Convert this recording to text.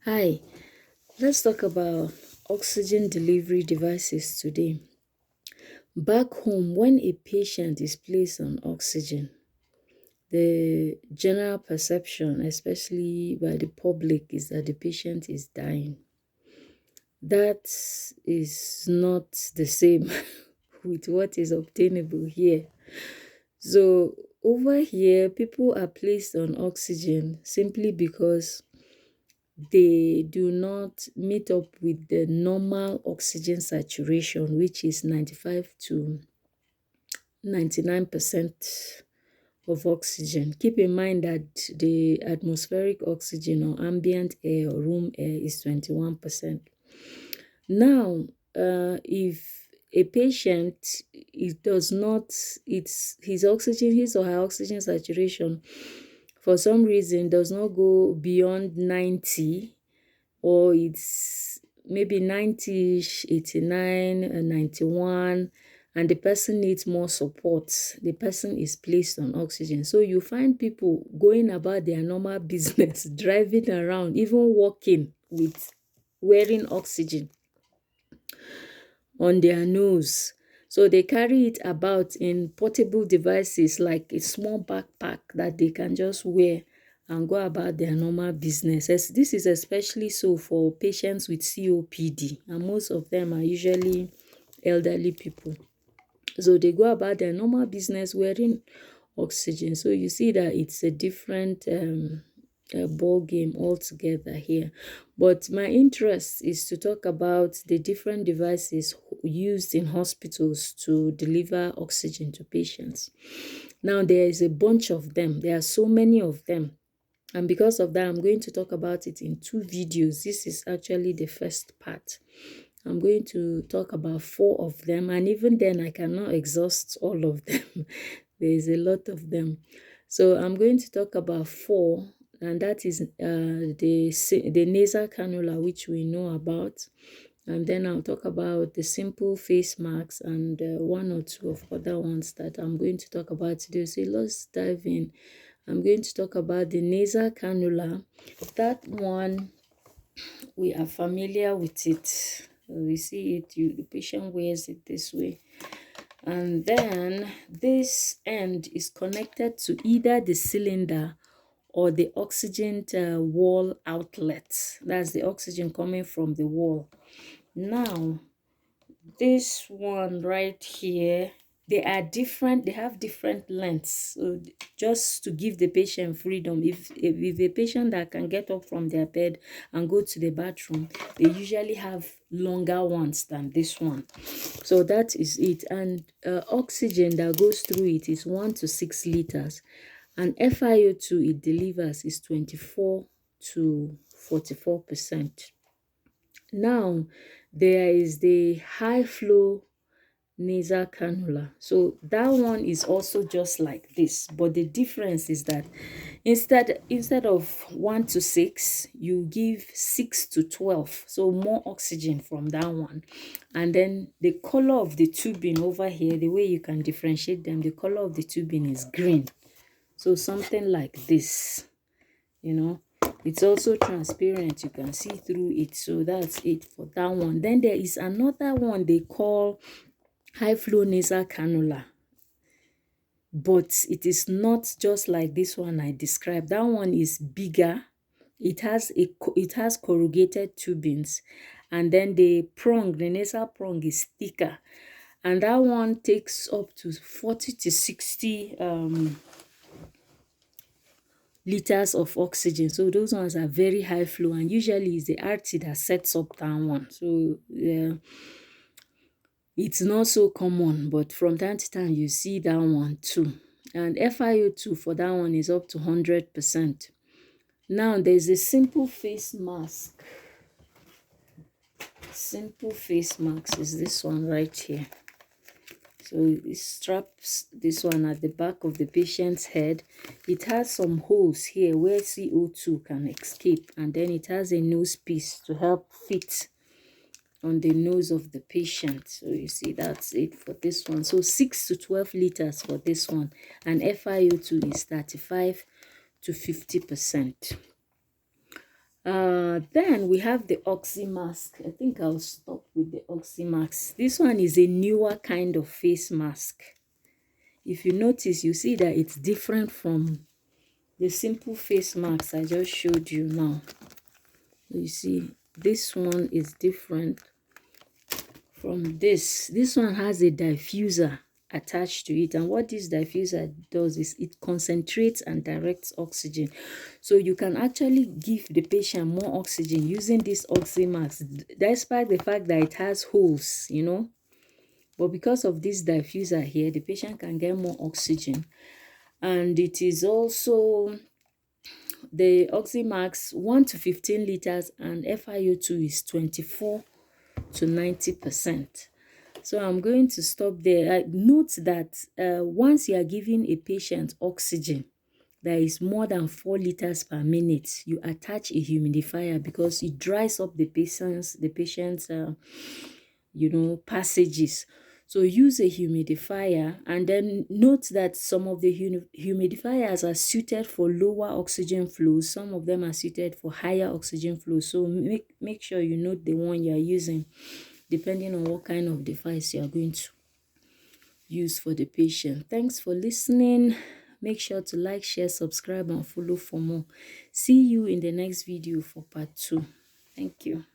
Hi, let's talk about oxygen delivery devices today. Back home, when a patient is placed on oxygen, the general perception, especially by the public, is that the patient is dying. That is not the same with what is obtainable here. So, over here, people are placed on oxygen simply because they do not meet up with the normal oxygen saturation, which is 95 to 99% of oxygen. Keep in mind that the atmospheric oxygen or ambient air or room air is 21%. Now, if a patient it does not his or her oxygen saturation for some reason does not go beyond 90, or it's maybe 90, 89, 91, and the person needs more support, the person is placed on oxygen. So you find people going about their normal business, driving around, even walking with wearing oxygen on their nose. So they carry it about in portable devices like a small backpack that they can just wear and go about their normal business. This is especially so for patients with COPD, and most of them are usually elderly people. So they go about their normal business wearing oxygen. So you see that it's a different ball game altogether here. But my interest is to talk about the different devices used in hospitals to deliver oxygen to patients. Now, there is a bunch of them. There are so many of them. And because of that, I'm going to talk about it in two videos. This is actually the first part. I'm going to talk about 4 of them, and even then I cannot exhaust all of them. There is a lot of them. So I'm going to talk about 4, and that is the nasal cannula, which we know about. And then I'll talk about the simple face masks and 1 or 2 of other ones that I'm going to talk about today. So let's dive in. I'm going to talk about the nasal cannula. That one, we are familiar with it. We see it, the patient wears it this way. And then this end is connected to either the cylinder or the oxygen wall outlet. That's the oxygen coming from the wall. Now, this one right here, they are different, they have different lengths. So just to give the patient freedom, if a patient that can get up from their bed and go to the bathroom, they usually have longer ones than this one. So that is it. And oxygen that goes through it is 1 to 6 liters, and FiO2 it delivers is 24 to 44%. Now, there is the high flow nasal cannula. So that one is also just like this, but the difference is that instead of 1 to 6, you give 6 to 12, so more oxygen from that one. And then the color of the tubing over here, the way you can differentiate them, the color of the tubing is green. So something like this, it's also transparent, you can see through it. So that's it for that one. Then there is another one they call high flow nasal cannula, but it is not just like this one I described. That one is bigger. It has corrugated tubings, and then the nasal prong is thicker, and that one takes up to 40 to 60 liters of oxygen. So those ones are very high flow, and usually it's the RT that sets up that one. So it's not so common, but from time to time you see that one too. And FiO2 for that one is up to 100%. Now there's a simple face mask. Simple face mask is this one right here. So it straps this one at the back of the patient's head. It has some holes here where CO2 can escape, and then it has a nose piece to help fit on the nose of the patient. So you see, that's it for this one. So 6 to 12 liters for this one, and FiO2 is 35 to 50%. Then we have the Oxy mask. I think I'll stop with the Oxy mask. This one is a newer kind of face mask. If you notice, you see that it's different from the simple face mask I just showed you now. You see, this one is different from this. This one has a diffuser attached to it, and what this diffuser does is it concentrates and directs oxygen, so you can actually give the patient more oxygen using this Oxy mask, despite the fact that it has holes, you know. But because of this diffuser here, the patient can get more oxygen. And it is also the Oxy mask 1 to 15 liters, and FiO2 is 24 to 90%. So I'm going to stop there. Note that once you are giving a patient oxygen that is more than 4 liters per minute, you attach a humidifier because it dries up the patient's passages. So use a humidifier, and then note that some of the humidifiers are suited for lower oxygen flows. Some of them are suited for higher oxygen flows. So make sure you note the one you are using, depending on what kind of device you are going to use for the patient. Thanks for listening. Make sure to like, share, subscribe, and follow for more. See you in the next video for part 2. Thank you.